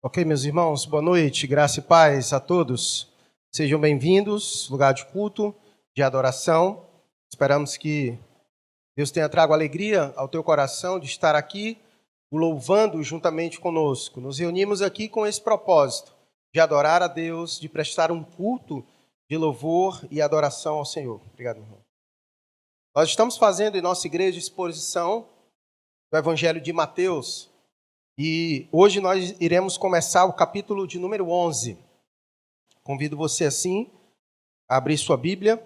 Ok, meus irmãos, boa noite, graça e paz a todos. Sejam bem-vindos, lugar de culto, de adoração. Esperamos que Deus tenha trago alegria ao teu coração de estar aqui, o louvando juntamente conosco. Nos reunimos aqui com esse propósito, de adorar a Deus, de prestar um culto de louvor e adoração ao Senhor. Obrigado, meu irmão. Nós estamos fazendo em nossa igreja exposição do Evangelho de Mateus, e hoje nós iremos começar o capítulo de número 11. Convido você, assim, a abrir sua Bíblia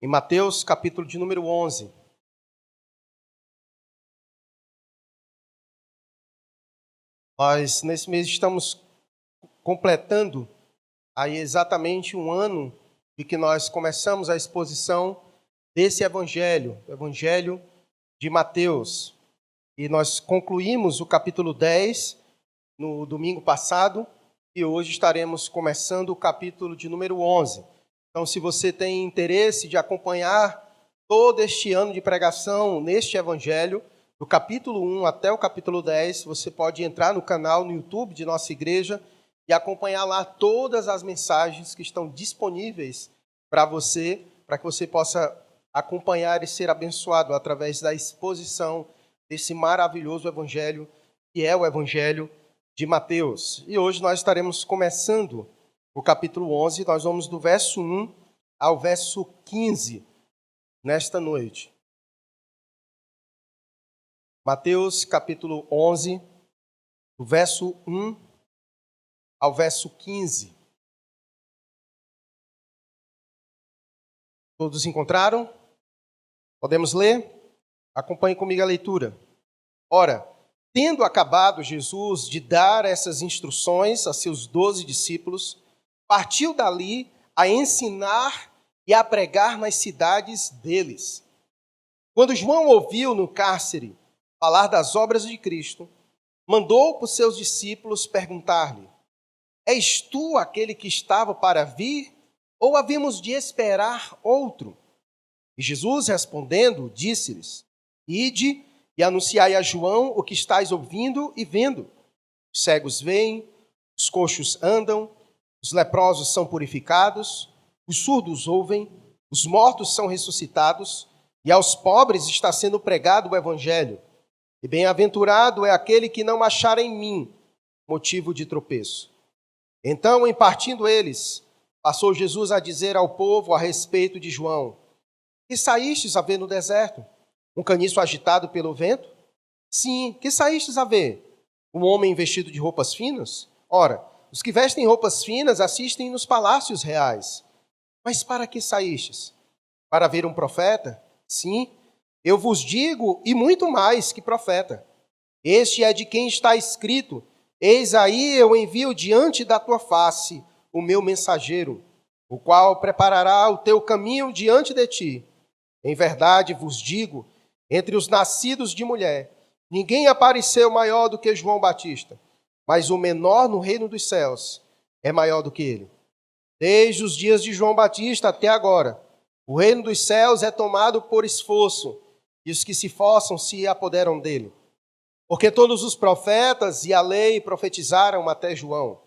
em Mateus, capítulo de número 11. Nós, nesse mês, estamos completando aí exatamente um ano de que nós começamos a exposição desse Evangelho, o Evangelho de Mateus. E nós concluímos o capítulo 10 no domingo passado, e hoje estaremos começando o capítulo de número 11. Então, se você tem interesse de acompanhar todo este ano de pregação neste Evangelho, do capítulo 1 até o capítulo 10, você pode entrar no canal no YouTube de nossa igreja e acompanhar lá todas as mensagens que estão disponíveis para que você possa acompanhar e ser abençoado através da exposição desse maravilhoso Evangelho, que é o Evangelho de Mateus. E hoje nós estaremos começando o capítulo 11, nós vamos do verso 1 ao verso 15, nesta noite. Mateus capítulo 11, do verso 1 ao verso 15. Todos encontraram? Podemos ler? Acompanhe comigo a leitura. Ora, tendo acabado Jesus de dar essas instruções a seus 12 discípulos, partiu dali a ensinar e a pregar nas cidades deles. Quando João ouviu no cárcere falar das obras de Cristo, mandou para os seus discípulos perguntar-lhe: És tu aquele que estava para vir, ou havíamos de esperar outro? E Jesus, respondendo, disse-lhes: Ide e anunciai a João o que estáis ouvindo e vendo. Os cegos veem, os coxos andam, os leprosos são purificados, os surdos ouvem, os mortos são ressuscitados, e aos pobres está sendo pregado o evangelho. E bem-aventurado é aquele que não achar em mim motivo de tropeço. Então, em partindo eles, passou Jesus a dizer ao povo a respeito de João: Que saístes a ver no deserto? Um caniço agitado pelo vento? Sim, que saístes a ver? Um homem vestido de roupas finas? Ora, os que vestem roupas finas assistem nos palácios reais. Mas para que saístes? Para ver um profeta? Sim, eu vos digo, e muito mais que profeta. Este é de quem está escrito: Eis aí eu envio diante da tua face o meu mensageiro, o qual preparará o teu caminho diante de ti. Em verdade vos digo, entre os nascidos de mulher, ninguém apareceu maior do que João Batista, mas o menor no reino dos céus é maior do que ele. Desde os dias de João Batista até agora, o reino dos céus é tomado por esforço, e os que se forçam se apoderam dele. Porque todos os profetas e a lei profetizaram até João.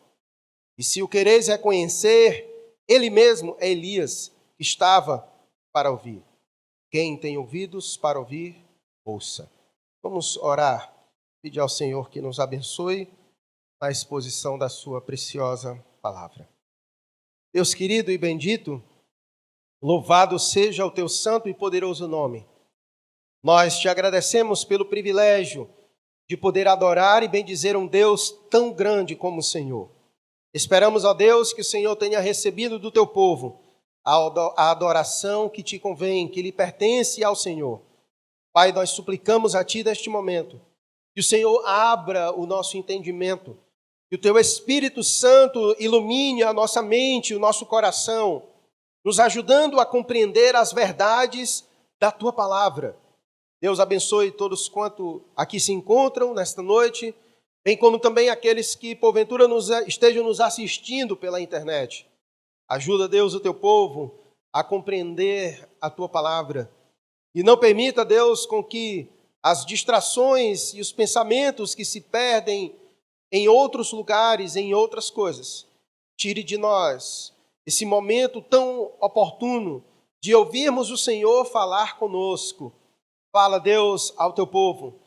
E se o quereis reconhecer, ele mesmo é Elias, que estava para ouvir. Quem tem ouvidos para ouvir, ouça. Vamos orar, pedir ao Senhor que nos abençoe na exposição da sua preciosa palavra. Deus querido e bendito, louvado seja o teu santo e poderoso nome. Nós te agradecemos pelo privilégio de poder adorar e bendizer um Deus tão grande como o Senhor. Esperamos, ó Deus, que o Senhor tenha recebido do teu povo a adoração que te convém, que lhe pertence ao Senhor. Pai, nós suplicamos a Ti neste momento, que o Senhor abra o nosso entendimento, que o Teu Espírito Santo ilumine a nossa mente, o nosso coração, nos ajudando a compreender as verdades da Tua palavra. Deus abençoe todos quanto aqui se encontram nesta noite, bem como também aqueles que porventura estejam nos assistindo pela internet. Ajuda, Deus, o teu povo a compreender a tua palavra. E não permita, Deus, com que as distrações e os pensamentos que se perdem em outros lugares, em outras coisas. Tire de nós esse momento tão oportuno de ouvirmos o Senhor falar conosco. Fala, Deus, ao teu povo,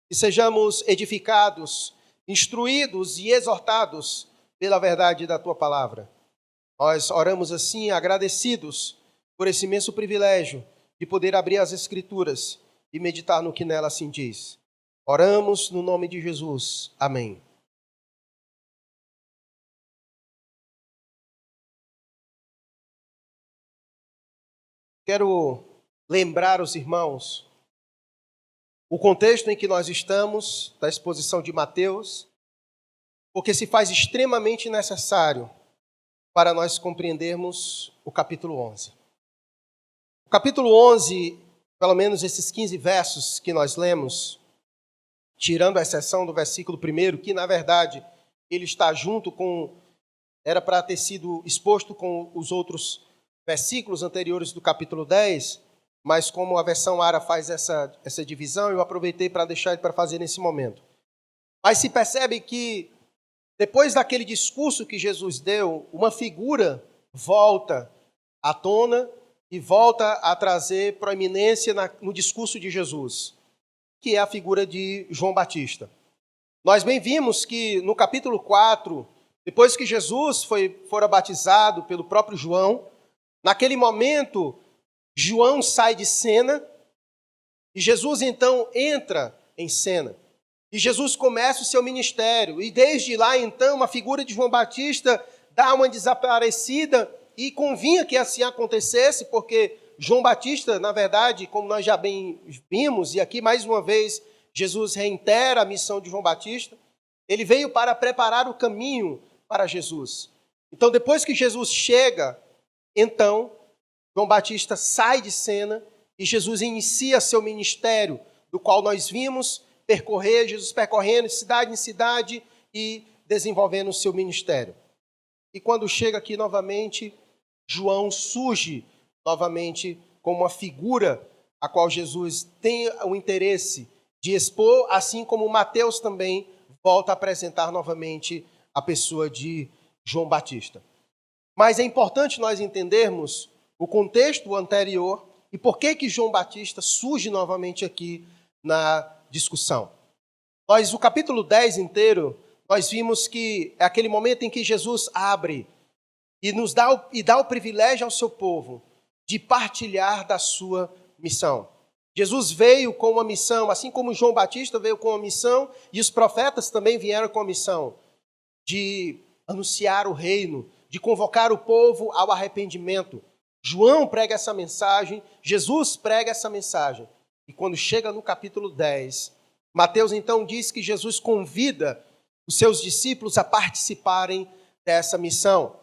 que sejamos edificados, instruídos e exortados pela verdade da tua palavra. Nós oramos assim, agradecidos por esse imenso privilégio de poder abrir as Escrituras e meditar no que nela assim diz. Oramos no nome de Jesus. Amém. Quero lembrar os irmãos o contexto em que nós estamos, da exposição de Mateus, porque se faz extremamente necessário para nós compreendermos o capítulo 11. O capítulo 11, pelo menos esses 15 versos que nós lemos, tirando a exceção do versículo 1, que na verdade ele está junto com, era para ter sido exposto com os outros versículos anteriores do capítulo 10, mas como a versão ARA faz essa divisão, eu aproveitei para deixar ele para fazer nesse momento. Mas se percebe que depois daquele discurso que Jesus deu, uma figura volta à tona e volta a trazer proeminência no discurso de Jesus, que é a figura de João Batista. Nós bem vimos que no capítulo 4, depois que Jesus fora batizado pelo próprio João, naquele momento, João sai de cena e Jesus então entra em cena. E Jesus começa o seu ministério. E desde lá, então, a figura de João Batista dá uma desaparecida e convinha que assim acontecesse, porque João Batista, na verdade, como nós já bem vimos, e aqui mais uma vez Jesus reitera a missão de João Batista, ele veio para preparar o caminho para Jesus. Então, depois que Jesus chega, então, João Batista sai de cena e Jesus inicia seu ministério, do qual nós vimos Jesus percorrendo de cidade em cidade e desenvolvendo o seu ministério. E quando chega aqui novamente, João surge novamente como uma figura a qual Jesus tem o interesse de expor, assim como Mateus também volta a apresentar novamente a pessoa de João Batista. Mas é importante nós entendermos o contexto anterior e por que João Batista surge novamente aqui na discussão. O capítulo 10 inteiro, nós vimos que é aquele momento em que Jesus abre e dá o privilégio ao seu povo de partilhar da sua missão. Jesus veio com uma missão, assim como João Batista veio com uma missão, e os profetas também vieram com a missão de anunciar o reino, de convocar o povo ao arrependimento. João prega essa mensagem, Jesus prega essa mensagem. E quando chega no capítulo 10, Mateus então diz que Jesus convida os seus discípulos a participarem dessa missão.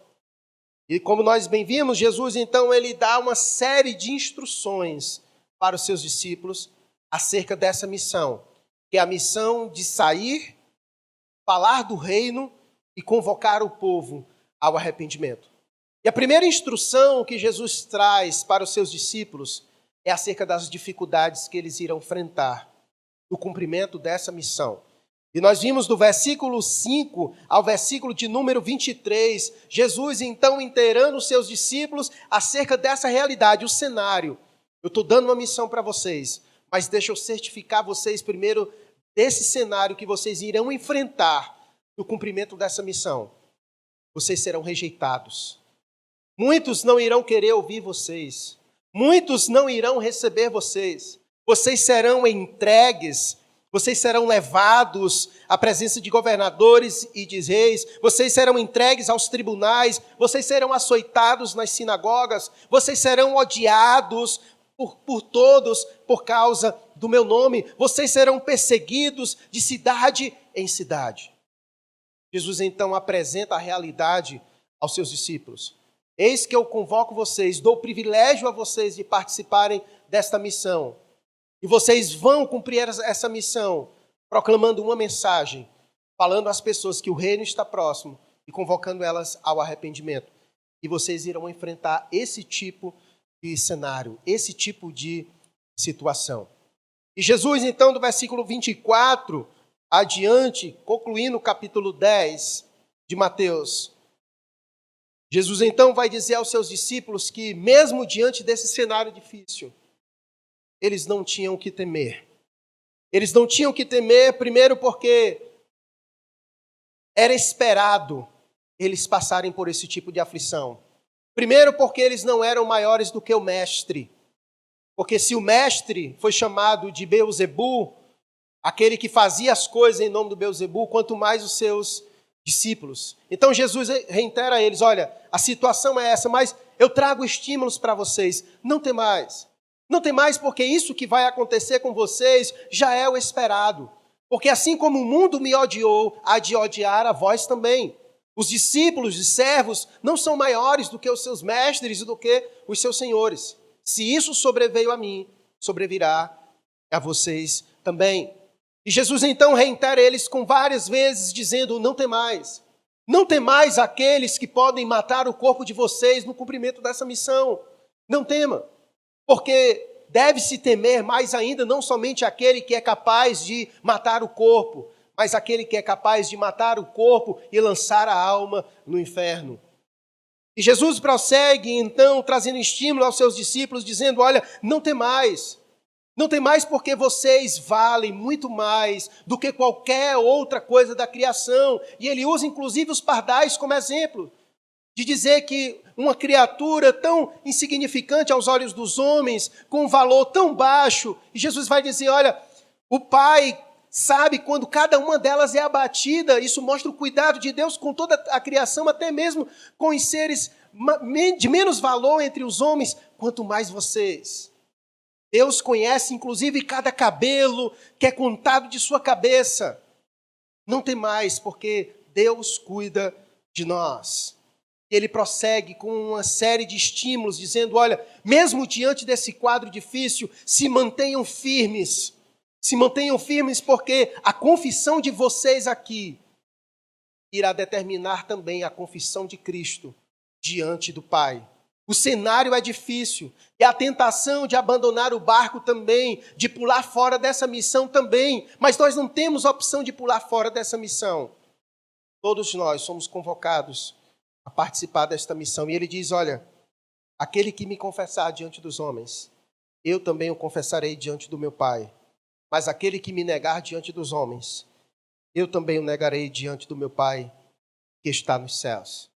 E como nós bem vimos, Jesus então ele dá uma série de instruções para os seus discípulos acerca dessa missão, que é a missão de sair, falar do reino e convocar o povo ao arrependimento. E a primeira instrução que Jesus traz para os seus discípulos é acerca das dificuldades que eles irão enfrentar no cumprimento dessa missão. E nós vimos do versículo 5 ao versículo de número 23, Jesus então inteirando os seus discípulos acerca dessa realidade, o cenário. Eu estou dando uma missão para vocês, mas deixa eu certificar vocês primeiro desse cenário que vocês irão enfrentar no cumprimento dessa missão. Vocês serão rejeitados. Muitos não irão querer ouvir vocês. Muitos não irão receber vocês. Vocês serão entregues. Vocês serão levados à presença de governadores e de reis. Vocês serão entregues aos tribunais. Vocês serão açoitados nas sinagogas. Vocês serão odiados por todos por causa do meu nome. Vocês serão perseguidos de cidade em cidade. Jesus então apresenta a realidade aos seus discípulos. Eis que eu convoco vocês, dou privilégio a vocês de participarem desta missão. E vocês vão cumprir essa missão, proclamando uma mensagem, falando às pessoas que o reino está próximo e convocando elas ao arrependimento. E vocês irão enfrentar esse tipo de cenário, esse tipo de situação. E Jesus, então, do versículo 24 adiante, concluindo o capítulo 10 de Mateus, Jesus então vai dizer aos seus discípulos que, mesmo diante desse cenário difícil, eles não tinham que temer. Eles não tinham que temer, primeiro porque era esperado eles passarem por esse tipo de aflição. Primeiro porque eles não eram maiores do que o mestre. Porque se o mestre foi chamado de Beelzebu, aquele que fazia as coisas em nome do Beelzebu, quanto mais os seus discípulos. Então Jesus reitera a eles, olha, a situação é essa, mas eu trago estímulos para vocês. Não tem mais. Não tem mais porque isso que vai acontecer com vocês já é o esperado. Porque assim como o mundo me odiou, há de odiar a vós também. Os discípulos e servos não são maiores do que os seus mestres e do que os seus senhores. Se isso sobreveio a mim, sobrevirá a vocês também. E Jesus então reitera eles com várias vezes, dizendo, não tem mais. Não tem mais aqueles que podem matar o corpo de vocês no cumprimento dessa missão. Não tema, porque deve-se temer mais ainda não somente aquele que é capaz de matar o corpo, mas aquele que é capaz de matar o corpo e lançar a alma no inferno. E Jesus prossegue, então, trazendo estímulo aos seus discípulos, dizendo, olha, não tem mais. Não tem mais porque vocês valem muito mais do que qualquer outra coisa da criação. E ele usa, inclusive, os pardais como exemplo, de dizer que uma criatura tão insignificante aos olhos dos homens, com um valor tão baixo, e Jesus vai dizer, olha, o Pai sabe quando cada uma delas é abatida, isso mostra o cuidado de Deus com toda a criação, até mesmo com os seres de menos valor entre os homens, quanto mais vocês. Deus conhece, inclusive, cada cabelo que é contado de sua cabeça. Não tem mais, porque Deus cuida de nós. Ele prossegue com uma série de estímulos, dizendo, olha, mesmo diante desse quadro difícil, se mantenham firmes. Se mantenham firmes porque a confissão de vocês aqui irá determinar também a confissão de Cristo diante do Pai. O cenário é difícil e a tentação de abandonar o barco também, de pular fora dessa missão também, mas nós não temos a opção de pular fora dessa missão. Todos nós somos convocados a participar desta missão. E ele diz, olha, aquele que me confessar diante dos homens, eu também o confessarei diante do meu Pai. Mas aquele que me negar diante dos homens, eu também o negarei diante do meu Pai que está nos céus.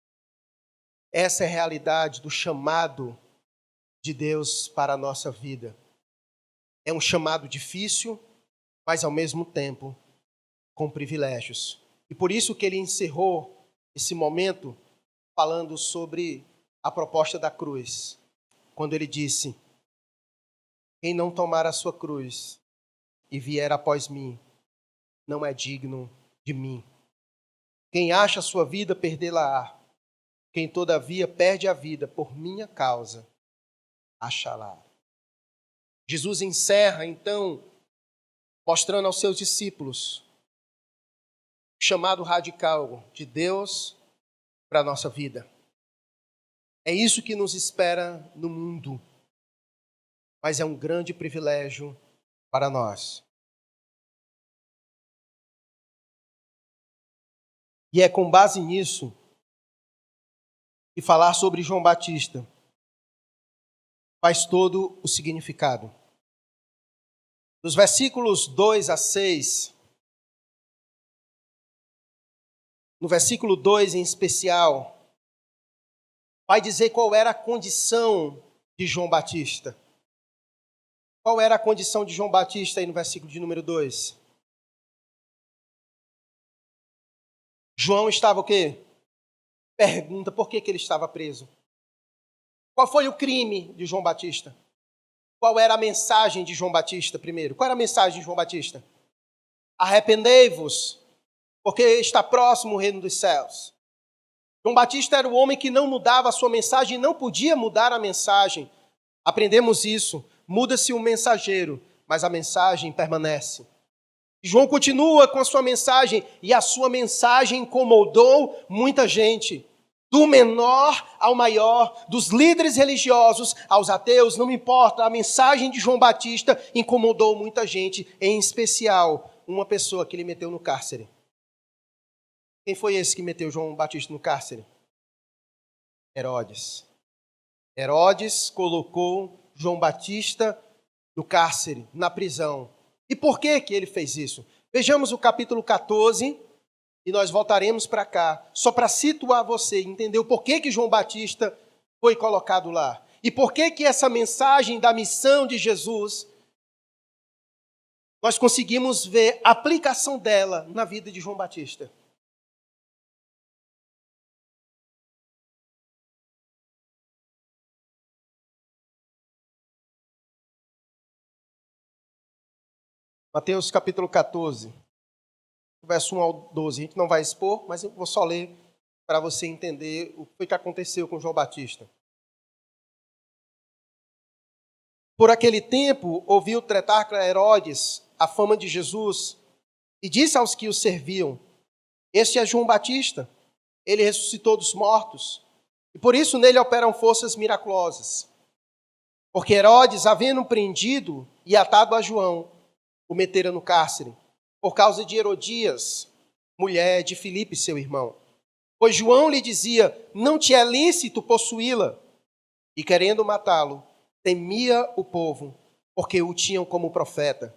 Essa é a realidade do chamado de Deus para a nossa vida. É um chamado difícil, mas ao mesmo tempo com privilégios. E por isso que ele encerrou esse momento falando sobre a proposta da cruz. Quando ele disse, quem não tomar a sua cruz e vier após mim, não é digno de mim. Quem acha a sua vida, perdê-la-á. Quem, todavia, perde a vida por minha causa, achará. Jesus encerra, então, mostrando aos seus discípulos o chamado radical de Deus para a nossa vida. É isso que nos espera no mundo, mas é um grande privilégio para nós. E é com base nisso que falar sobre João Batista faz todo o significado. Dos versículos 2 a 6, no versículo 2 em especial, vai dizer qual era a condição de João Batista. Qual era a condição de João Batista aí no versículo de número 2? João estava o quê? Pergunta por que ele estava preso. Qual foi o crime de João Batista? Qual era a mensagem de João Batista primeiro? Qual era a mensagem de João Batista? Arrependei-vos, porque está próximo o reino dos céus. João Batista era o homem que não mudava a sua mensagem, não podia mudar a mensagem. Aprendemos isso. Muda-se o mensageiro, mas a mensagem permanece. João continua com a sua mensagem, e a sua mensagem incomodou muita gente. Do menor ao maior, dos líderes religiosos aos ateus, não me importa, a mensagem de João Batista incomodou muita gente, em especial uma pessoa que ele meteu no cárcere. Quem foi esse que meteu João Batista no cárcere? Herodes. Herodes colocou João Batista no cárcere, na prisão. E por que que ele fez isso? Vejamos o capítulo 14 e nós voltaremos para cá, só para situar você, entender o porquê que João Batista foi colocado lá. E por que que essa mensagem da missão de Jesus, nós conseguimos ver a aplicação dela na vida de João Batista. Mateus capítulo 14, verso 1 ao 12. A gente não vai expor, mas eu vou só ler para você entender o que foi que aconteceu com João Batista. Por aquele tempo, ouviu o tetrarca Herodes a fama de Jesus e disse aos que o serviam: este é João Batista, ele ressuscitou dos mortos, e por isso nele operam forças miraculosas. Porque Herodes, havendo prendido e atado a João, o metera no cárcere, por causa de Herodias, mulher de Filipe, seu irmão. Pois João lhe dizia: não te é lícito possuí-la. E querendo matá-lo, temia o povo, porque o tinham como profeta.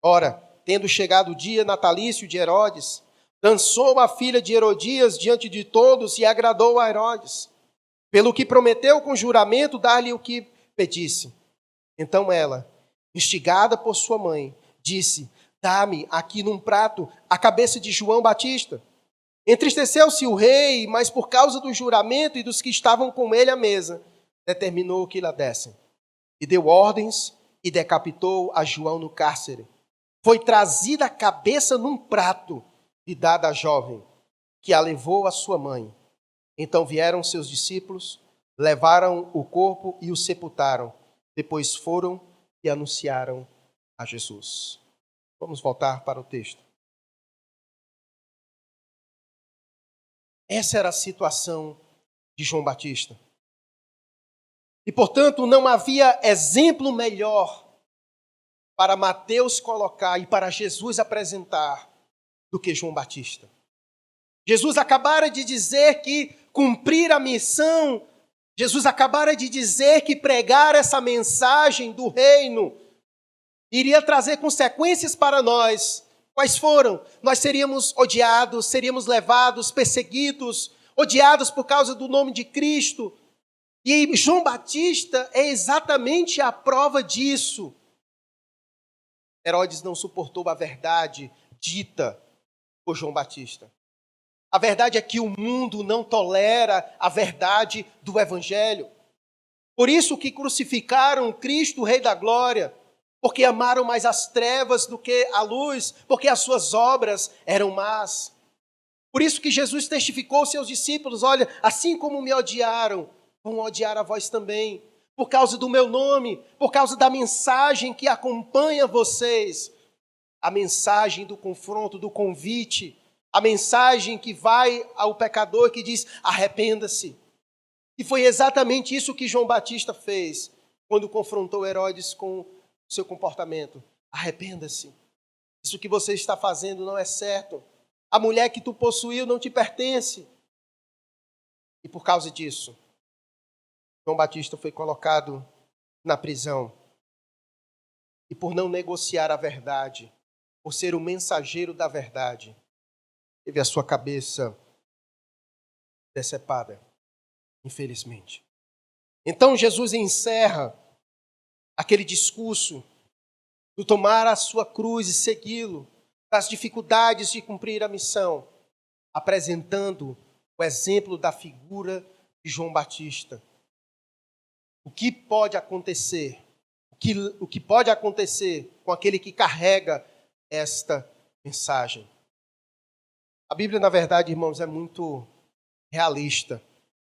Ora, tendo chegado o dia natalício de Herodes, dançou a filha de Herodias diante de todos e agradou a Herodes, pelo que prometeu com juramento dar-lhe o que pedisse. Então ela, instigada por sua mãe, disse: dá-me aqui num prato a cabeça de João Batista. Entristeceu-se o rei, mas por causa do juramento e dos que estavam com ele à mesa, determinou que lhe dessem. E deu ordens e decapitou a João no cárcere. Foi trazida a cabeça num prato e dada à jovem, que a levou à sua mãe. Então vieram seus discípulos, levaram o corpo e o sepultaram. Depois foram e anunciaram a Jesus. Vamos voltar para o texto. Essa era a situação de João Batista. E, portanto, não havia exemplo melhor para Mateus colocar e para Jesus apresentar do que João Batista. Jesus acabara de dizer que cumprir a missão, Jesus acabara de dizer que pregar essa mensagem do reino iria trazer consequências para nós. Quais foram? Nós seríamos odiados, seríamos levados, perseguidos, odiados por causa do nome de Cristo. E João Batista é exatamente a prova disso. Herodes não suportou a verdade dita por João Batista. A verdade é que o mundo não tolera a verdade do Evangelho. Por isso que crucificaram Cristo, o Rei da Glória, porque amaram mais as trevas do que a luz, porque as suas obras eram más. Por isso que Jesus testificou aos seus discípulos: olha, assim como me odiaram, vão odiar a vós também, por causa do meu nome, por causa da mensagem que acompanha vocês, a mensagem do confronto, do convite, a mensagem que vai ao pecador, que diz: arrependa-se. E foi exatamente isso que João Batista fez quando confrontou Herodes com o seu comportamento. Arrependa-se. Isso que você está fazendo não é certo. A mulher que tu possuiu não te pertence. E por causa disso, João Batista foi colocado na prisão. E por não negociar a verdade, por ser o mensageiro da verdade, teve a sua cabeça decepada, infelizmente. Então Jesus encerra aquele discurso do tomar a sua cruz e segui-lo, das dificuldades de cumprir a missão, apresentando o exemplo da figura de João Batista. O que pode acontecer? O que pode acontecer com aquele que carrega esta mensagem? A Bíblia, na verdade, irmãos, é muito realista.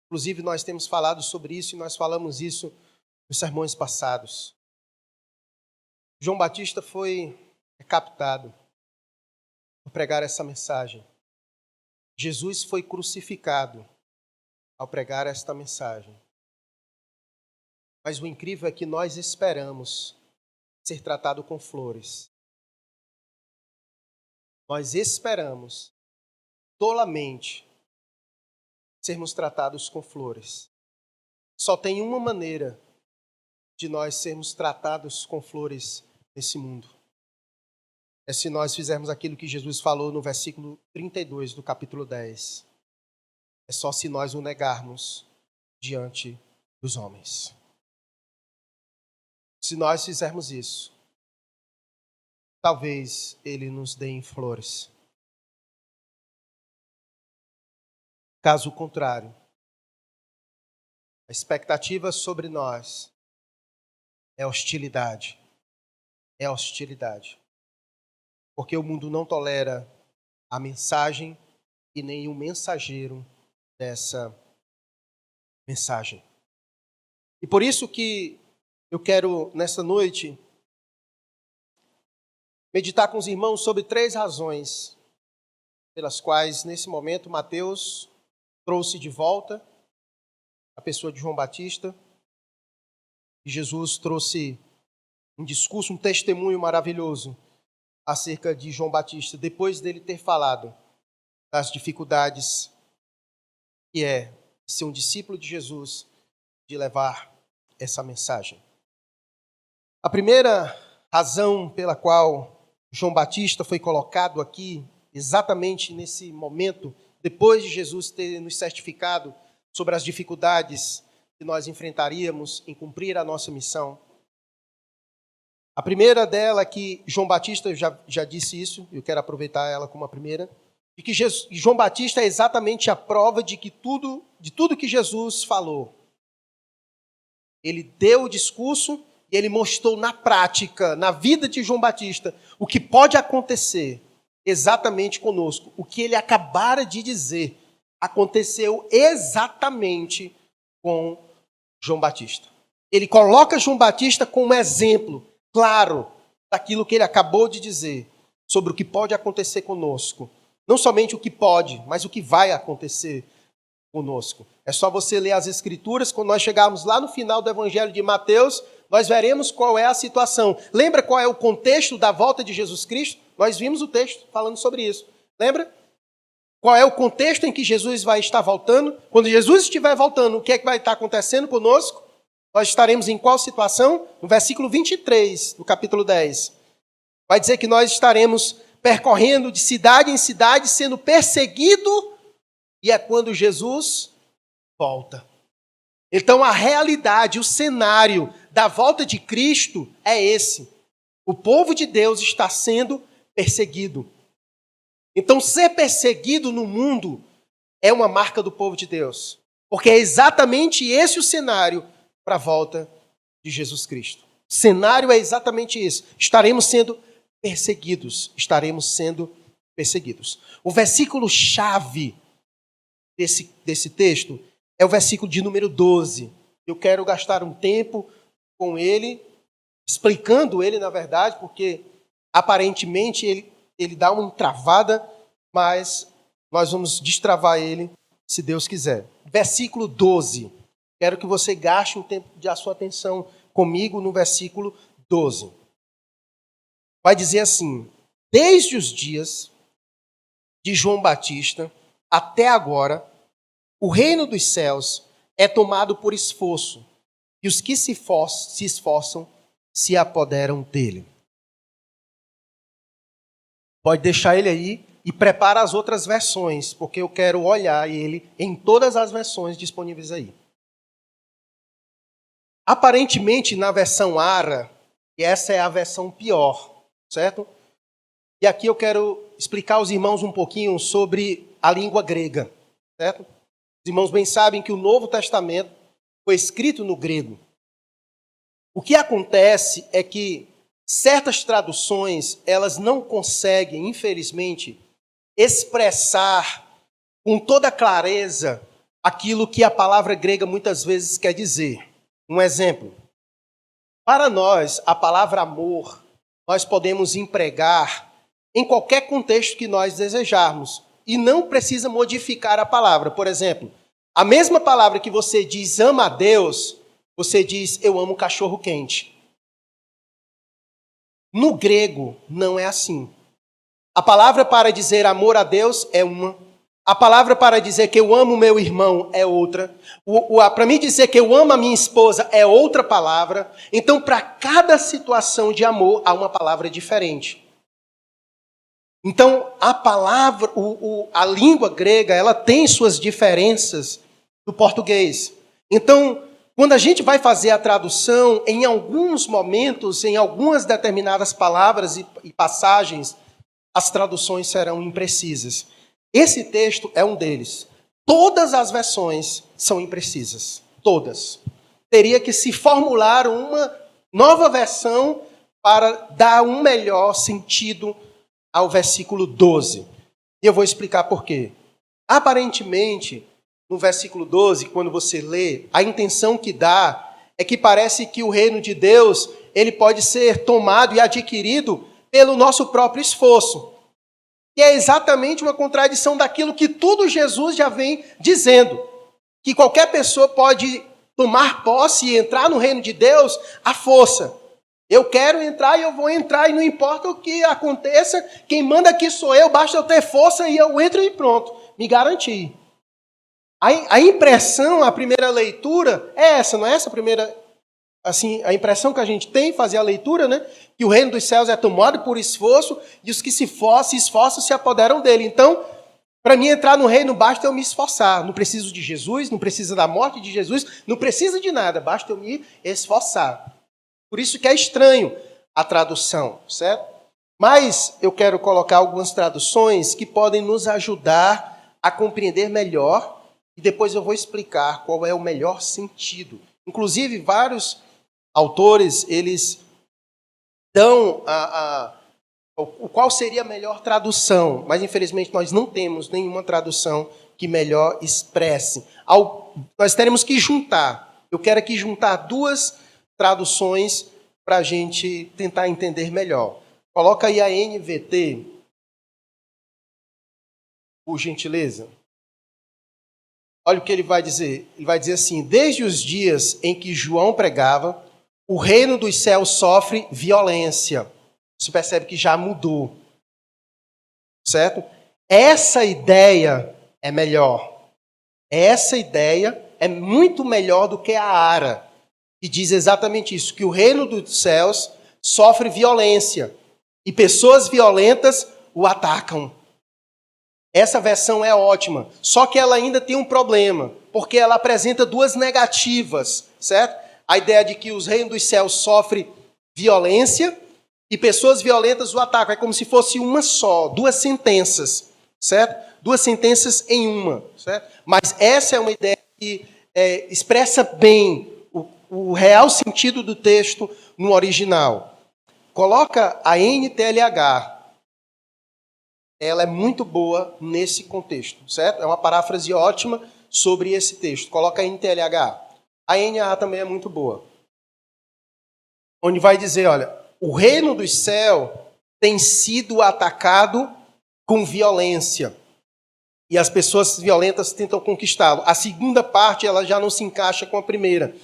Inclusive, nós temos falado sobre isso e nós falamos isso nos sermões passados. João Batista foi decapitado por pregar essa mensagem. Jesus foi crucificado ao pregar esta mensagem. Mas o incrível é que nós esperamos ser tratado com flores. nós esperamos tolamente sermos tratados com flores. Só tem uma maneira de nós sermos tratados com flores nesse mundo. É se nós fizermos aquilo que Jesus falou no versículo 32 do capítulo 10. É só se nós o negarmos diante dos homens. Se nós fizermos isso, talvez ele nos dê flores. Caso contrário, a expectativa sobre nós é hostilidade. É hostilidade. Porque o mundo não tolera a mensagem e nem o mensageiro dessa mensagem. E por isso que eu quero, nessa noite, meditar com os irmãos sobre 3 razões pelas quais, nesse momento, Mateus trouxe de volta a pessoa de João Batista. E Jesus trouxe um discurso, um testemunho maravilhoso acerca de João Batista, depois dele ter falado das dificuldades que é ser um discípulo de Jesus, de levar essa mensagem. A primeira razão pela qual João Batista foi colocado aqui, exatamente nesse momento, depois de Jesus ter nos certificado sobre as dificuldades que nós enfrentaríamos em cumprir a nossa missão. A primeira dela é que João Batista, eu já disse isso, eu quero aproveitar ela como a primeira, de que João Batista é exatamente a prova de tudo que Jesus falou. Ele deu o discurso e ele mostrou na prática, na vida de João Batista, o que pode acontecer exatamente conosco. O que ele acabara de dizer aconteceu exatamente com João Batista. Ele coloca João Batista como exemplo claro daquilo que ele acabou de dizer sobre o que pode acontecer conosco. Não somente o que pode, mas o que vai acontecer conosco. É só você ler as Escrituras, quando nós chegarmos lá no final do Evangelho de Mateus, nós veremos qual é a situação. Lembra qual é o contexto da volta de Jesus Cristo? Nós vimos o texto falando sobre isso. Lembra? Qual é o contexto em que Jesus vai estar voltando? Quando Jesus estiver voltando, o que é que vai estar acontecendo conosco? Nós estaremos em qual situação? No versículo 23 do capítulo 10. Vai dizer que nós estaremos percorrendo de cidade em cidade, sendo perseguido, e é quando Jesus volta. Então a realidade, o cenário da volta de Cristo é esse. O povo de Deus está sendo perseguido. Então ser perseguido no mundo é uma marca do povo de Deus. Porque é exatamente esse o cenário para a volta de Jesus Cristo. O cenário é exatamente esse. Estaremos sendo perseguidos. Estaremos sendo perseguidos. O versículo-chave desse texto é o versículo de número 12. Eu quero gastar um tempo com ele, explicando ele, na verdade, porque aparentemente ele dá uma travada, mas nós vamos destravar ele, se Deus quiser. Versículo 12. Quero que você gaste um tempo de a sua atenção comigo no versículo 12. Vai dizer assim: desde os dias de João Batista até agora, o reino dos céus é tomado por esforço, e os que se esforçam se apoderam dele. Pode deixar ele aí e prepara as outras versões, porque eu quero olhar ele em todas as versões disponíveis aí. Aparentemente, na versão ARA, e essa é a versão pior, certo? E aqui eu quero explicar aos irmãos um pouquinho sobre a língua grega, certo? Os irmãos bem sabem que o Novo Testamento foi escrito no grego. O que acontece é que certas traduções, elas não conseguem, infelizmente, expressar com toda clareza aquilo que a palavra grega muitas vezes quer dizer. Um exemplo. Para nós, a palavra amor, nós podemos empregar em qualquer contexto que nós desejarmos. E não precisa modificar a palavra. Por exemplo, a mesma palavra que você diz ama a Deus, você diz eu amo cachorro quente. No grego, não é assim. A palavra para dizer amor a Deus é uma. A palavra para dizer que eu amo meu irmão é outra. Para mim dizer que eu amo a minha esposa é outra palavra. Então, para cada situação de amor, há uma palavra diferente. Então, a palavra, a língua grega, ela tem suas diferenças do português. Então, quando a gente vai fazer a tradução, em alguns momentos, em algumas determinadas palavras e passagens, as traduções serão imprecisas. Esse texto é um deles. Todas as versões são imprecisas. Todas. Teria que se formular uma nova versão para dar um melhor sentido ao versículo 12. E eu vou explicar por quê. Aparentemente, no versículo 12, quando você lê, a intenção que dá é que parece que o reino de Deus, ele pode ser tomado e adquirido pelo nosso próprio esforço. E é exatamente uma contradição daquilo que tudo Jesus já vem dizendo. Que qualquer pessoa pode tomar posse e entrar no reino de Deus à força. Eu quero entrar e eu vou entrar e não importa o que aconteça, quem manda aqui sou eu, basta eu ter força e eu entro e pronto, me garanti. A impressão, a primeira leitura é essa, não é essa a primeira, assim, a impressão que a gente tem, fazer a leitura, né? Que o reino dos céus é tomado por esforço e os que se esforçam se apoderam dele. Então, para mim entrar no reino, basta eu me esforçar. Não preciso de Jesus, não precisa da morte de Jesus, não precisa de nada, basta eu me esforçar. Por isso que é estranho a tradução, certo? Mas eu quero colocar algumas traduções que podem nos ajudar a compreender melhor e depois eu vou explicar qual é o melhor sentido. Inclusive, vários autores, eles dão qual seria a melhor tradução, mas infelizmente nós não temos nenhuma tradução que melhor expresse. Nós teremos que juntar. Eu quero aqui juntar duas traduções para a gente tentar entender melhor. Coloca aí a NVT, por gentileza. Olha o que ele vai dizer. Ele vai dizer assim: desde os dias em que João pregava, o reino dos céus sofre violência. Você percebe que já mudou. Certo? Essa ideia é melhor. Essa ideia é muito melhor do que a Ara, que diz exatamente isso, que o reino dos céus sofre violência e pessoas violentas o atacam. Essa versão é ótima, só que ela ainda tem um problema, porque ela apresenta duas negativas, certo? A ideia de que os reinos dos céus sofrem violência e pessoas violentas o atacam. É como se fosse uma só, duas sentenças, certo? Duas sentenças em uma, certo? Mas essa é uma ideia que expressa bem o real sentido do texto no original. Coloca a NTLH. Ela é muito boa nesse contexto, certo? É uma paráfrase ótima sobre esse texto. Coloca a NTLH. A NAA também é muito boa. Onde vai dizer, olha, o reino do céu tem sido atacado com violência. E as pessoas violentas tentam conquistá-lo. A segunda parte, ela já não se encaixa com a primeira.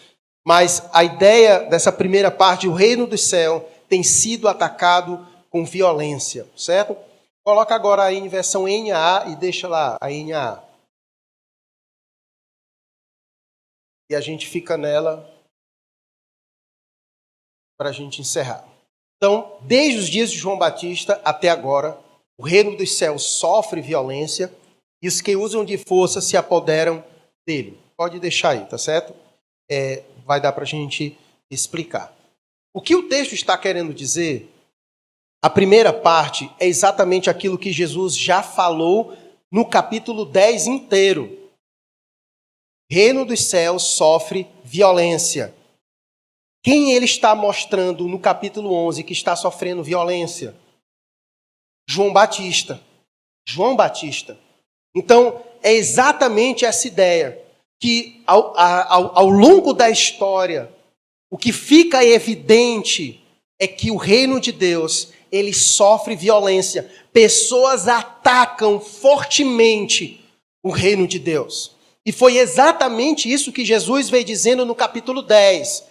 Mas a ideia dessa primeira parte, o reino do céu tem sido atacado com violência, certo? Coloca agora aí em versão NAA e deixa lá a NAA. E a gente fica nela para a gente encerrar. Então, desde os dias de João Batista até agora, o reino dos céus sofre violência e os que usam de força se apoderam dele. Pode deixar aí, tá certo? Vai dar para a gente explicar. O que o texto está querendo dizer, a primeira parte, é exatamente aquilo que Jesus já falou no capítulo 10 inteiro. Reino dos céus sofre violência. Quem ele está mostrando no capítulo 11 que está sofrendo violência? João Batista. João Batista. Então, é exatamente essa ideia, que ao longo da história, o que fica evidente é que o reino de Deus, ele sofre violência. Pessoas atacam fortemente o reino de Deus. E foi exatamente isso que Jesus veio dizendo no capítulo 10.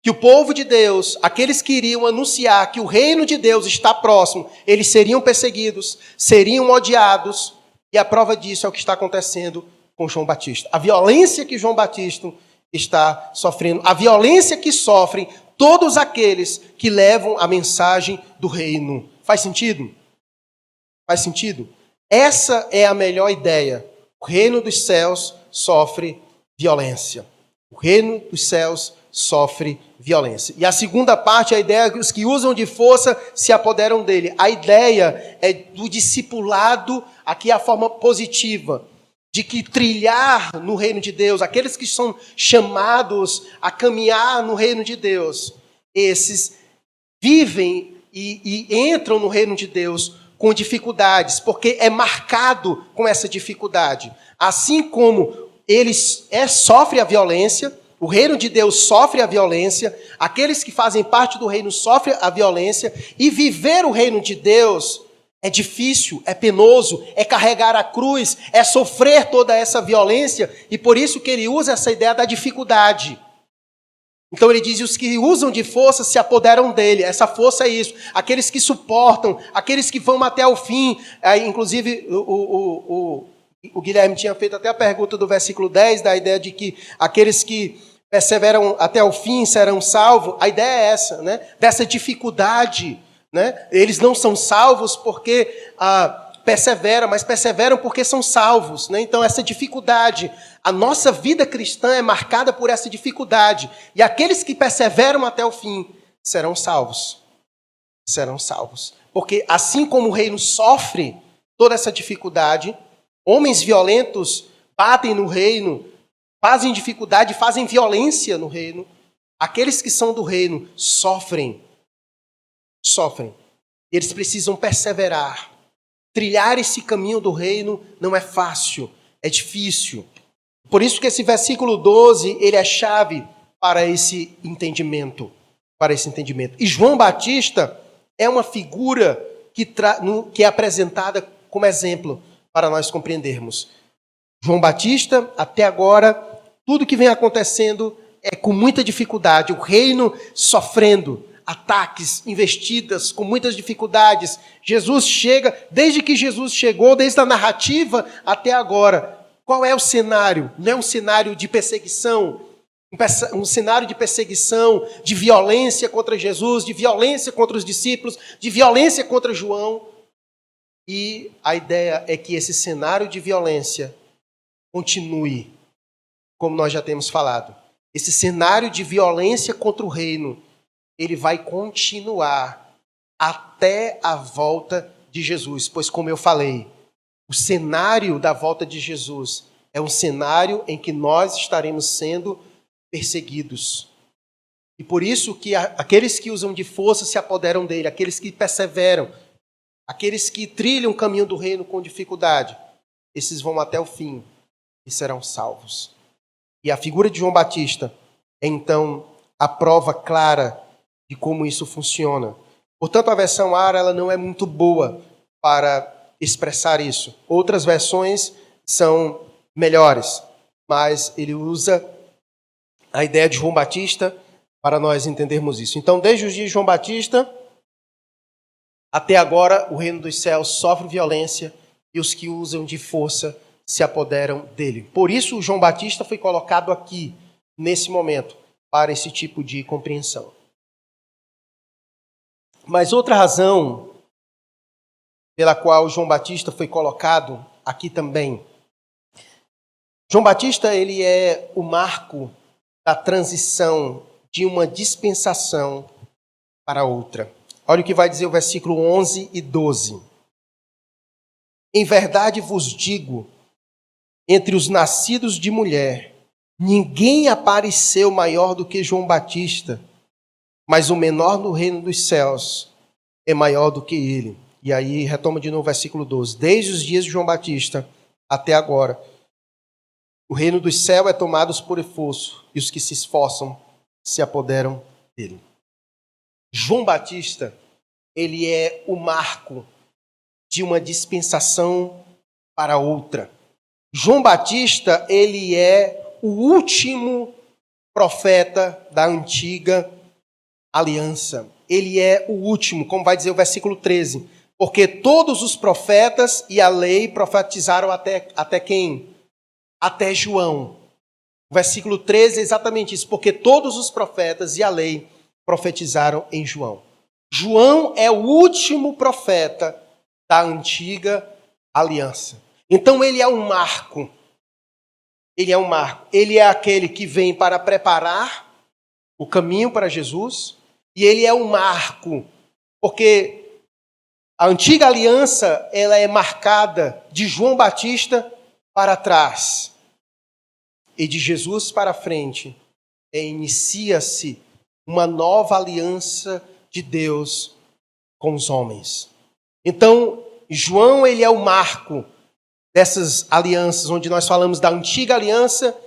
que o povo de Deus, aqueles que iriam anunciar que o reino de Deus está próximo, eles seriam perseguidos, seriam odiados, e a prova disso é o que está acontecendo com João Batista. A violência que João Batista está sofrendo, a violência que sofrem todos aqueles que levam a mensagem do reino. Faz sentido? Faz sentido? Essa é a melhor ideia. O reino dos céus sofre violência. O reino dos céus sofre violência. E a segunda parte, a ideia é que os que usam de força se apoderam dele. A ideia é do discipulado, aqui é a forma positiva, de que trilhar no reino de Deus, aqueles que são chamados a caminhar no reino de Deus, esses vivem e entram no reino de Deus com dificuldades, porque é marcado com essa dificuldade. Assim como eles sofrem a violência, o reino de Deus sofre a violência, aqueles que fazem parte do reino sofrem a violência, e viver o reino de Deus é difícil, é penoso, é carregar a cruz, é sofrer toda essa violência, e por isso que ele usa essa ideia da dificuldade. Então ele diz, os que usam de força se apoderam dele. Essa força é isso, aqueles que suportam, aqueles que vão até o fim. Inclusive o Guilherme tinha feito até a pergunta do versículo 10, da ideia de que aqueles que perseveram até o fim serão salvos. A ideia é essa, né? Dessa dificuldade, né? Eles não são salvos porque perseveram, mas perseveram porque são salvos, né? Então essa dificuldade, a nossa vida cristã é marcada por essa dificuldade, e aqueles que perseveram até o fim serão salvos. Serão salvos. Porque assim como o reino sofre toda essa dificuldade, homens violentos batem no reino, fazem dificuldade, fazem violência no reino, aqueles que são do reino sofrem. Eles precisam perseverar. Trilhar esse caminho do reino não é fácil, é difícil. Por isso que esse versículo 12, ele é chave para esse entendimento. E João Batista é uma figura que é apresentada como exemplo para nós compreendermos. João Batista, até agora, tudo que vem acontecendo é com muita dificuldade. O reino sofrendo ataques, investidas, com muitas dificuldades. Jesus chega, desde que Jesus chegou, desde a narrativa até agora. Qual é o cenário? Não é um cenário de perseguição, um cenário de perseguição, de violência contra Jesus, de violência contra os discípulos, de violência contra João. E a ideia é que esse cenário de violência continue, como nós já temos falado. Esse cenário de violência contra o reino, ele vai continuar até a volta de Jesus. Pois, como eu falei, o cenário da volta de Jesus é um cenário em que nós estaremos sendo perseguidos. E por isso que aqueles que usam de força se apoderam dele, aqueles que perseveram, aqueles que trilham o caminho do reino com dificuldade, esses vão até o fim e serão salvos. E a figura de João Batista é, então, a prova clara de como isso funciona. Portanto, a versão ARA ela não é muito boa para expressar isso. Outras versões são melhores, mas ele usa a ideia de João Batista para nós entendermos isso. Então, desde os dias de João Batista até agora, o reino dos céus sofre violência e os que usam de força se apoderam dele. Por isso, João Batista foi colocado aqui, nesse momento, para esse tipo de compreensão. Mas outra razão pela qual João Batista foi colocado aqui também. João Batista, ele é o marco da transição de uma dispensação para outra. Olha o que vai dizer o versículo 11 e 12. Em verdade vos digo, entre os nascidos de mulher, ninguém apareceu maior do que João Batista, mas o menor no reino dos céus é maior do que ele. E aí retoma de novo o versículo 12. Desde os dias de João Batista até agora, o reino dos céus é tomado por esforço, e os que se esforçam se apoderam dele. João Batista, ele é o marco de uma dispensação para outra. João Batista, ele é o último profeta da antiga aliança. Ele é o último, como vai dizer o versículo 13. Porque todos os profetas e a lei profetizaram até quem? Até João. O versículo 13 é exatamente isso. Porque todos os profetas e a lei profetizaram em João. João é o último profeta da antiga aliança. Então ele é um marco. Ele é um marco. Ele é aquele que vem para preparar o caminho para Jesus. E ele é um marco. Porque a antiga aliança, ela é marcada de João Batista para trás. E de Jesus para frente, inicia-se uma nova aliança de Deus com os homens. Então, João, ele é o marco dessas alianças, onde nós falamos da antiga aliança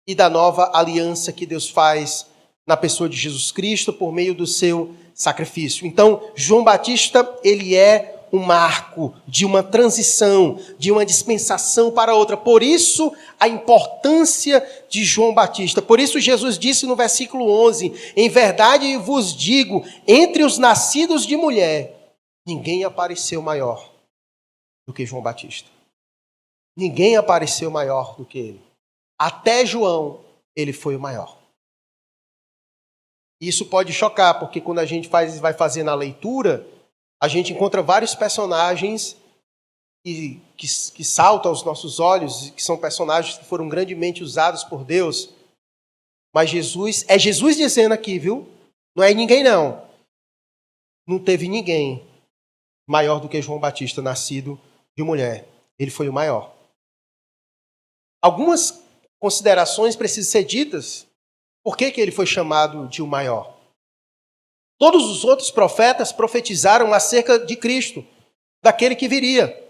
e da nova aliança que Deus faz na pessoa de Jesus Cristo por meio do seu sacrifício. Então, João Batista, ele é um marco de uma transição, de uma dispensação para outra. Por isso, a importância de João Batista. Por isso, Jesus disse no versículo 11, em verdade vos digo, entre os nascidos de mulher, ninguém apareceu maior do que João Batista. Ninguém apareceu maior do que ele. Até João, ele foi o maior. Isso pode chocar, porque quando a gente vai fazer na leitura, a gente encontra vários personagens que saltam aos nossos olhos, que são personagens que foram grandemente usados por Deus. Mas Jesus, é Jesus dizendo aqui, viu? Não é ninguém não. Não teve ninguém maior do que João Batista, nascido de mulher. Ele foi o maior. Algumas considerações precisam ser ditas. Por que ele foi chamado de o maior? Todos os outros profetas profetizaram acerca de Cristo, daquele que viria.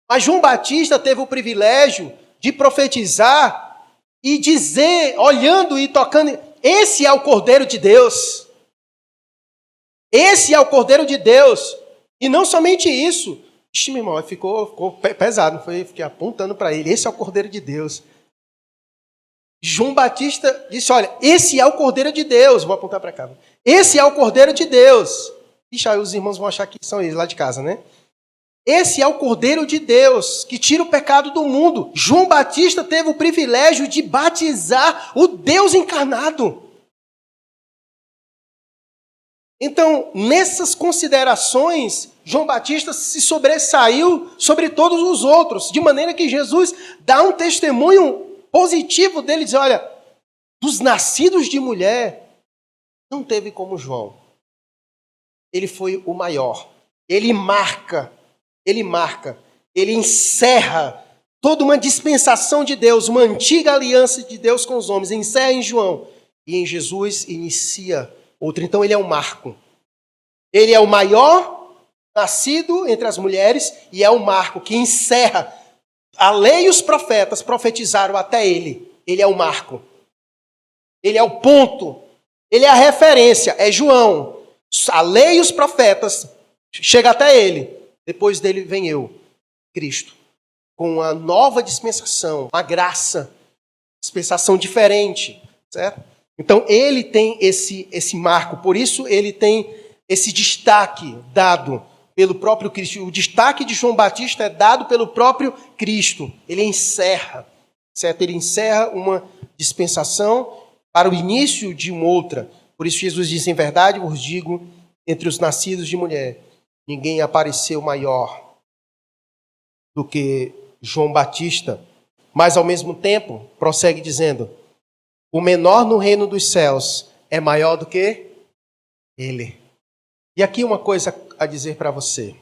Mas João Batista teve o privilégio de profetizar e dizer, olhando e tocando, esse é o Cordeiro de Deus. Esse é o Cordeiro de Deus. E não somente isso. Ixi, meu irmão, ficou pesado, não foi? Fiquei apontando para ele. Esse é o Cordeiro de Deus. João Batista disse, olha, esse é o Cordeiro de Deus. Vou apontar para cá. Esse é o Cordeiro de Deus. Ixi, aí os irmãos vão achar que são eles lá de casa, né? Esse é o Cordeiro de Deus, que tira o pecado do mundo. João Batista teve o privilégio de batizar o Deus encarnado. Então, nessas considerações, João Batista se sobressaiu sobre todos os outros, de maneira que Jesus dá um testemunho positivo dele, diz, olha, dos nascidos de mulher, não teve como João. Ele foi o maior. Ele marca, ele encerra toda uma dispensação de Deus, uma antiga aliança de Deus com os homens, encerra em João. E em Jesus inicia outra. Então ele é um marco. Ele é o maior nascido entre as mulheres e é um marco que encerra. A lei e os profetas profetizaram até ele. Ele é o marco. Ele é o ponto. Ele é a referência. É João. A lei e os profetas chegam até ele. Depois dele vem eu, Cristo. Com a nova dispensação, uma graça. Dispensação diferente. Certo? Então ele tem esse marco. Por isso ele tem esse destaque dado pelo próprio Cristo. O destaque de João Batista é dado pelo próprio Cristo. Ele encerra, certo? Ele encerra uma dispensação para o início de uma outra. Por isso Jesus diz, em verdade vos digo, entre os nascidos de mulher, ninguém apareceu maior do que João Batista. Mas, ao mesmo tempo, prossegue dizendo, o menor no reino dos céus é maior do que ele. E aqui uma coisa a dizer para você.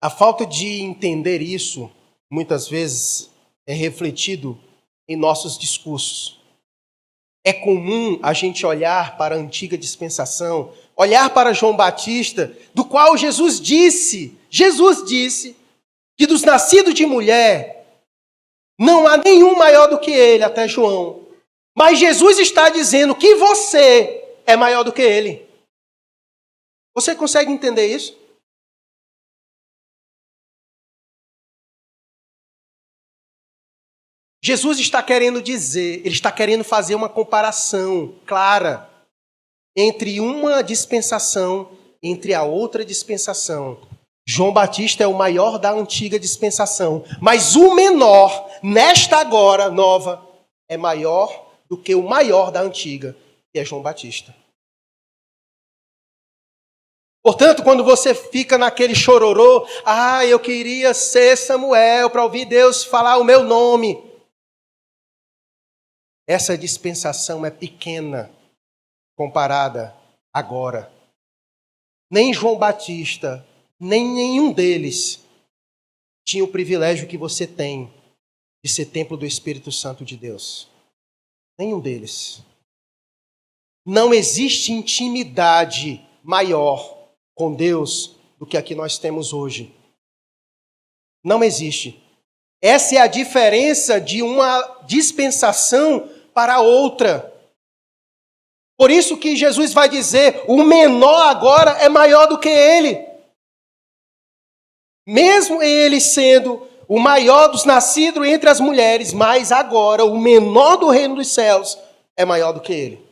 A falta de entender isso, muitas vezes, é refletido em nossos discursos. É comum a gente olhar para a antiga dispensação, olhar para João Batista, do qual Jesus disse que dos nascidos de mulher, não há nenhum maior do que ele, até João. Mas Jesus está dizendo que você é maior do que ele. Você consegue entender isso? Jesus está querendo dizer, ele está querendo fazer uma comparação clara entre uma dispensação e entre a outra dispensação. João Batista é o maior da antiga dispensação, mas o menor, nesta agora nova, é maior do que o maior da antiga, que é João Batista. Portanto, quando você fica naquele chororô, eu queria ser Samuel para ouvir Deus falar o meu nome. Essa dispensação é pequena comparada agora. Nem João Batista, nem nenhum deles tinha o privilégio que você tem de ser templo do Espírito Santo de Deus. Nenhum deles. Não existe intimidade maior com Deus do que a que nós temos hoje. Não existe. Essa é a diferença de uma dispensação para outra. Por isso que Jesus vai dizer, o menor agora é maior do que ele. Mesmo ele sendo o maior dos nascidos entre as mulheres, mas agora o menor do reino dos céus é maior do que ele.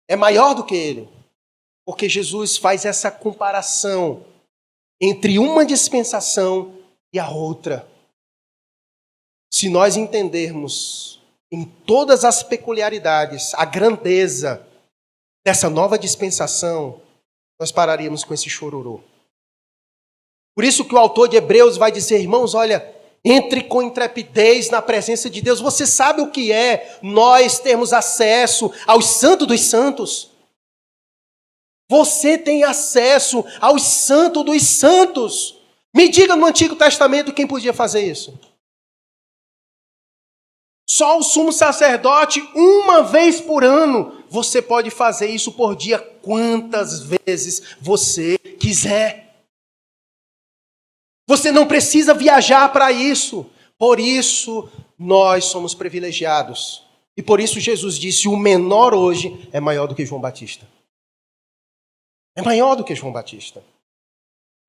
É maior do que ele. Porque Jesus faz essa comparação entre uma dispensação e a outra. Se nós entendermos em todas as peculiaridades, a grandeza dessa nova dispensação, nós pararíamos com esse chororô. Por isso que o autor de Hebreus vai dizer, irmãos, olha, entre com intrepidez na presença de Deus. Você sabe o que é nós termos acesso aos santos dos santos? Você tem acesso aos santos dos santos. Me diga no Antigo Testamento quem podia fazer isso. Só o sumo sacerdote, uma vez por ano, você pode fazer isso por dia quantas vezes você quiser. Você não precisa viajar para isso. Por isso, nós somos privilegiados. E por isso Jesus disse, o menor hoje é maior do que João Batista. É maior do que João Batista.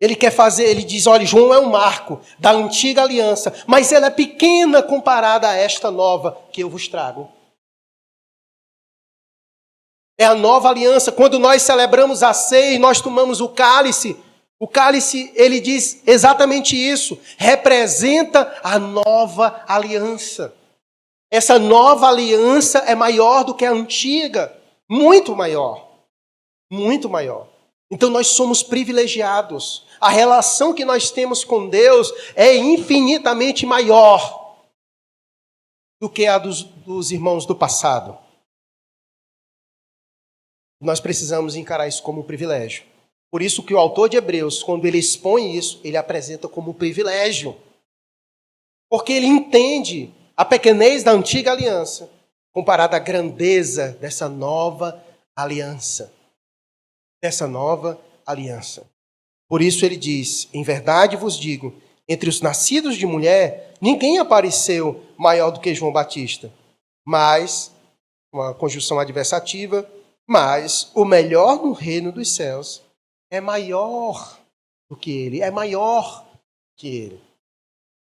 Ele quer fazer, ele diz, olha, João é um marco da antiga aliança, mas ela é pequena comparada a esta nova que eu vos trago. É a nova aliança. Quando nós celebramos a ceia e nós tomamos o cálice, ele diz exatamente isso. Representa a nova aliança. Essa nova aliança é maior do que a antiga. Muito maior. Muito maior. Então nós somos privilegiados. A relação que nós temos com Deus é infinitamente maior do que a dos irmãos do passado. Nós precisamos encarar isso como um privilégio. Por isso que o autor de Hebreus, quando ele expõe isso, ele apresenta como privilégio. Porque ele entende a pequenez da antiga aliança comparada à grandeza dessa nova aliança. Dessa nova aliança. Por isso ele diz, em verdade vos digo, entre os nascidos de mulher, ninguém apareceu maior do que João Batista. Mas, uma conjunção adversativa, mas o melhor no reino dos céus é maior do que ele, é maior que ele.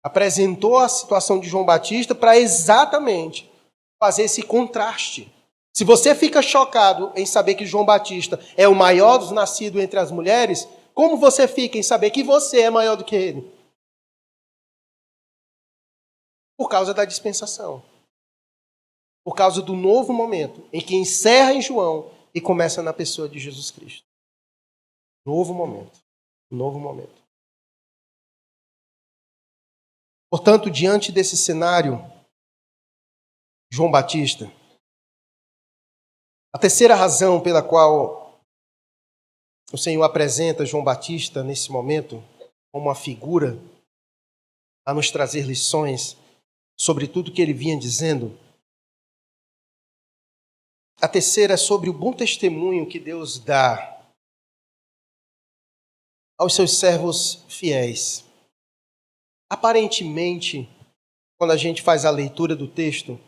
Apresentou a situação de João Batista para exatamente fazer esse contraste. Se você fica chocado em saber que João Batista é o maior dos nascidos entre as mulheres, como você fica em saber que você é maior do que ele? Por causa da dispensação. Por causa do novo momento, em que encerra em João e começa na pessoa de Jesus Cristo. Novo momento. Novo momento. Portanto, diante desse cenário, João Batista, a terceira razão pela qual o Senhor apresenta João Batista nesse momento como uma figura a nos trazer lições sobre tudo que ele vinha dizendo. A terceira é sobre o bom testemunho que Deus dá aos seus servos fiéis. Aparentemente, quando a gente faz a leitura do texto,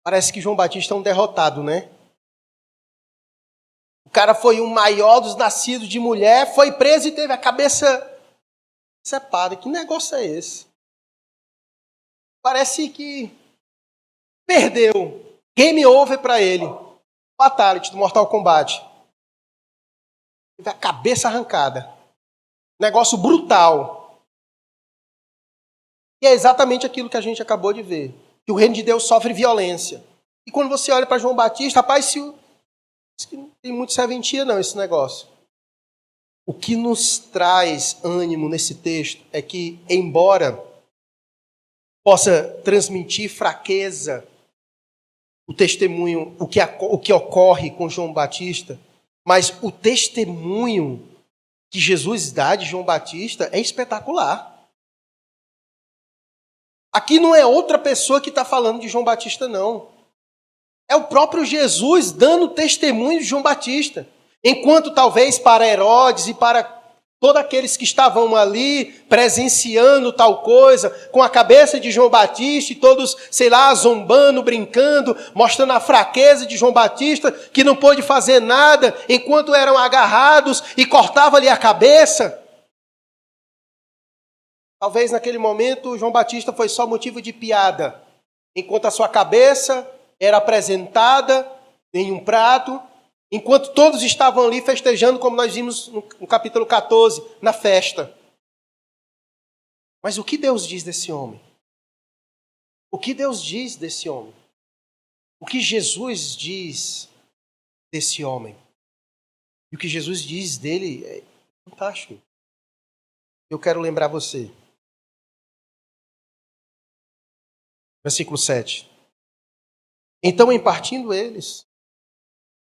parece que João Batista é um derrotado, né? O cara foi o maior dos nascidos de mulher, foi preso e teve a cabeça cepada. Que negócio é esse? parece que perdeu. Game over para ele. Fatality do Mortal Kombat. Teve a cabeça arrancada. Negócio brutal. E é exatamente aquilo que a gente acabou de ver. Que o reino de Deus sofre violência. E quando você olha para João Batista, rapaz, não tem muito serventia não esse negócio. O que nos traz ânimo nesse texto é que, embora possa transmitir fraqueza, o testemunho, o que ocorre com João Batista, mas o testemunho que Jesus dá de João Batista é espetacular. Aqui não é outra pessoa que está falando de João Batista, não. É o próprio Jesus dando testemunho de João Batista. Enquanto talvez para Herodes e para todos aqueles que estavam ali presenciando tal coisa, com a cabeça de João Batista e todos, sei lá, zombando, brincando, mostrando a fraqueza de João Batista, que não pôde fazer nada enquanto eram agarrados e cortavam-lhe a cabeça. Talvez naquele momento João Batista foi só motivo de piada, enquanto a sua cabeça era apresentada em um prato, enquanto todos estavam ali festejando, como nós vimos no capítulo 14, na festa. Mas o que Deus diz desse homem? O que Deus diz desse homem? O que Jesus diz desse homem? E o que Jesus diz dele é fantástico. Eu quero lembrar você. Versículo 7. Então, em partindo eles,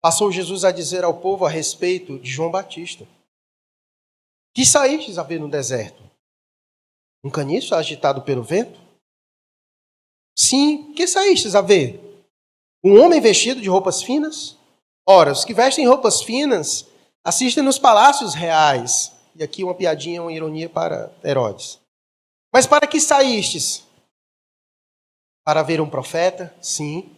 passou Jesus a dizer ao povo a respeito de João Batista: que saístes a ver no deserto? Um caniço agitado pelo vento? Sim, que saístes a ver? Um homem vestido de roupas finas? Ora, os que vestem roupas finas assistem nos palácios reais. E aqui uma piadinha, uma ironia para Herodes. Mas para que saístes? Para ver um profeta? Sim.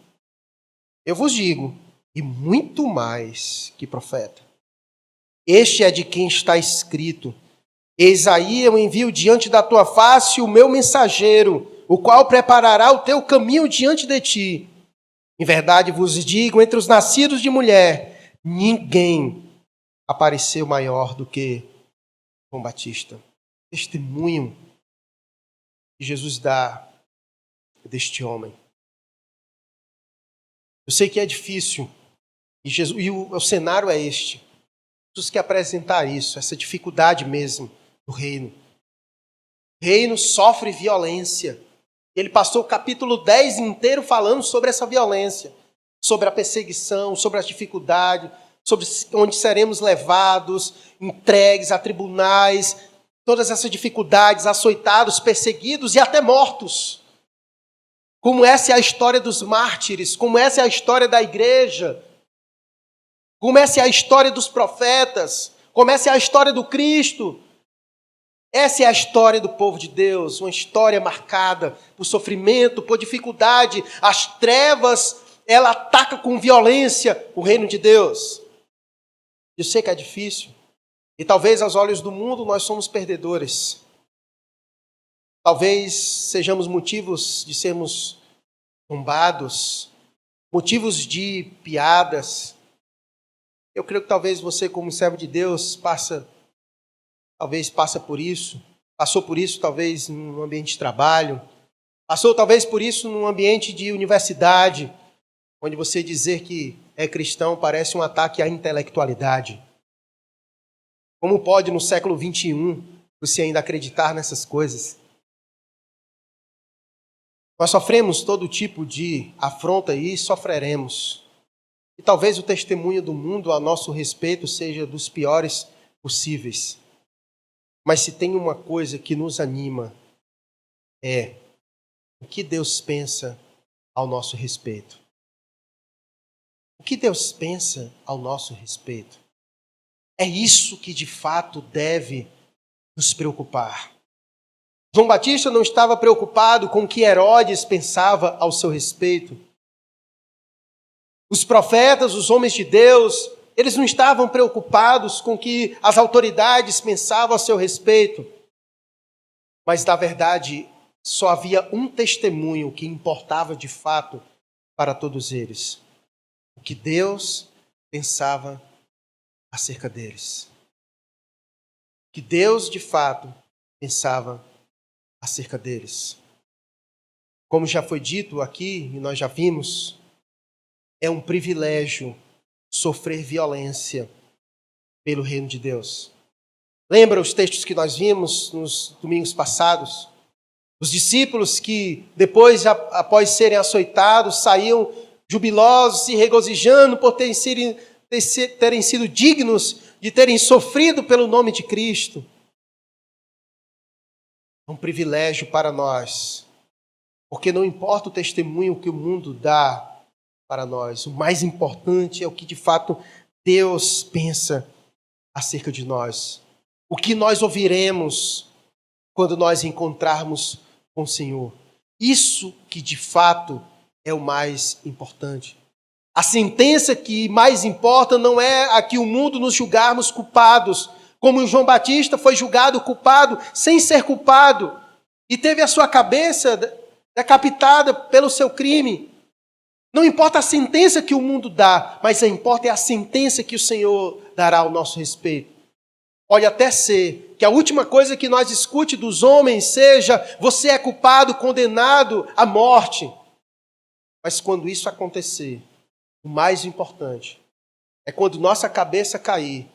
Eu vos digo, e muito mais que profeta. Este é de quem está escrito: eis aí eu envio diante da tua face o meu mensageiro, o qual preparará o teu caminho diante de ti. Em verdade vos digo, entre os nascidos de mulher, ninguém apareceu maior do que João Batista. Testemunho que Jesus dá deste homem. Eu sei que é difícil, e o cenário é este. Jesus quer apresentar isso, essa dificuldade mesmo do reino. O reino sofre violência. Ele passou o capítulo 10 inteiro falando sobre essa violência, sobre a perseguição, sobre as dificuldades, sobre onde seremos levados, entregues a tribunais, todas essas dificuldades, açoitados, perseguidos e até mortos. Como essa é a história dos mártires, como essa é a história da igreja, como essa é a história dos profetas, como essa é a história do Cristo. Essa é a história do povo de Deus, uma história marcada por sofrimento, por dificuldade. As trevas, ela ataca com violência o reino de Deus. Eu sei que é difícil, e talvez aos olhos do mundo nós somos perdedores. Talvez sejamos motivos de sermos zombados, motivos de piadas. Eu creio que talvez você, como servo de Deus, passou por isso, talvez no ambiente de trabalho, passou talvez por isso num ambiente de universidade, onde você dizer que é cristão parece um ataque à intelectualidade. Como pode no século 21 você ainda acreditar nessas coisas? Nós sofremos todo tipo de afronta e sofreremos. E talvez o testemunho do mundo a nosso respeito seja dos piores possíveis. Mas se tem uma coisa que nos anima, é o que Deus pensa ao nosso respeito. O que Deus pensa ao nosso respeito. É isso que de fato deve nos preocupar. João Batista não estava preocupado com o que Herodes pensava ao seu respeito. Os profetas, os homens de Deus, eles não estavam preocupados com o que as autoridades pensavam a seu respeito. Mas, na verdade, só havia um testemunho que importava de fato para todos eles: o que Deus pensava acerca deles. O que Deus, de fato, pensava acerca deles. Como já foi dito aqui, e nós já vimos, é um privilégio sofrer violência pelo reino de Deus. Lembra os textos que nós vimos nos domingos passados? Os discípulos que, depois, após serem açoitados, saíam jubilosos e regozijando por terem sido dignos de terem sofrido pelo nome de Cristo. É um privilégio para nós, porque não importa o testemunho que o mundo dá para nós, o mais importante é o que de fato Deus pensa acerca de nós. O que nós ouviremos quando nós encontrarmos com o Senhor. Isso que de fato é o mais importante. A sentença que mais importa não é a que o mundo nos julgarmos culpados, como João Batista foi julgado culpado sem ser culpado e teve a sua cabeça decapitada pelo seu crime. Não importa a sentença que o mundo dá, mas importa é a sentença que o Senhor dará ao nosso respeito. Pode até ser que a última coisa que nós escute dos homens seja: você é culpado, condenado à morte. Mas quando isso acontecer, o mais importante é quando nossa cabeça cair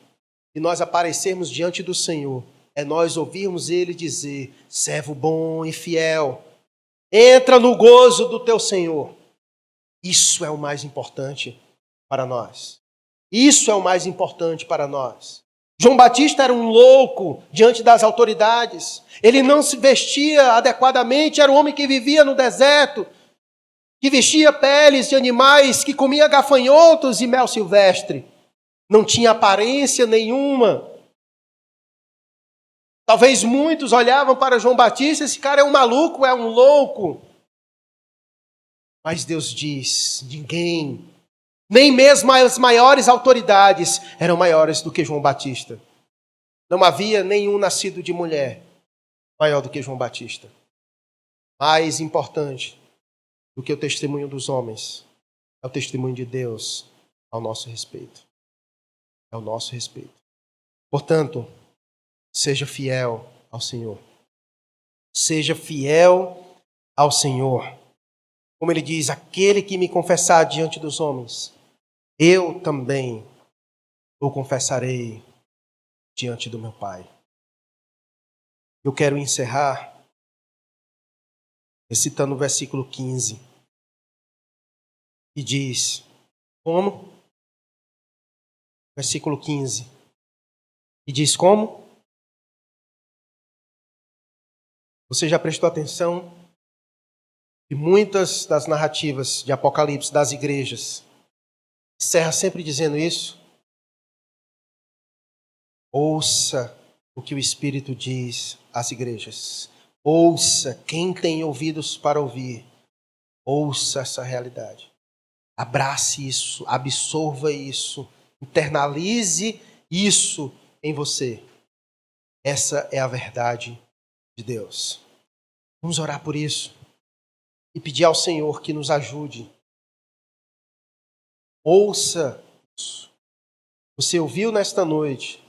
e nós aparecermos diante do Senhor, é nós ouvirmos Ele dizer: servo bom e fiel, entra no gozo do teu Senhor. Isso é o mais importante para nós. Isso é o mais importante para nós. João Batista era um louco diante das autoridades. Ele não se vestia adequadamente, era um homem que vivia no deserto, que vestia peles de animais, que comia gafanhotos e mel silvestre. Não tinha aparência nenhuma. Talvez muitos olhavam para João Batista: esse cara é um maluco, é um louco. Mas Deus diz: ninguém, nem mesmo as maiores autoridades eram maiores do que João Batista. Não havia nenhum nascido de mulher maior do que João Batista. Mais importante do que o testemunho dos homens é o testemunho de Deus ao nosso respeito. É o nosso respeito. Portanto, seja fiel ao Senhor. Seja fiel ao Senhor. Como ele diz: aquele que me confessar diante dos homens, eu também o confessarei diante do meu Pai. Eu quero encerrar recitando o versículo 15, que diz: como? Versículo 15. E diz como? Você já prestou atenção que muitas das narrativas de Apocalipse das igrejas encerra sempre dizendo isso? Ouça o que o Espírito diz às igrejas. Ouça, quem tem ouvidos para ouvir, ouça essa realidade. Abrace isso, absorva isso, internalize isso em você. Essa é a verdade de Deus. Vamos orar por isso e pedir ao Senhor que nos ajude. Ouça isso. Você ouviu nesta noite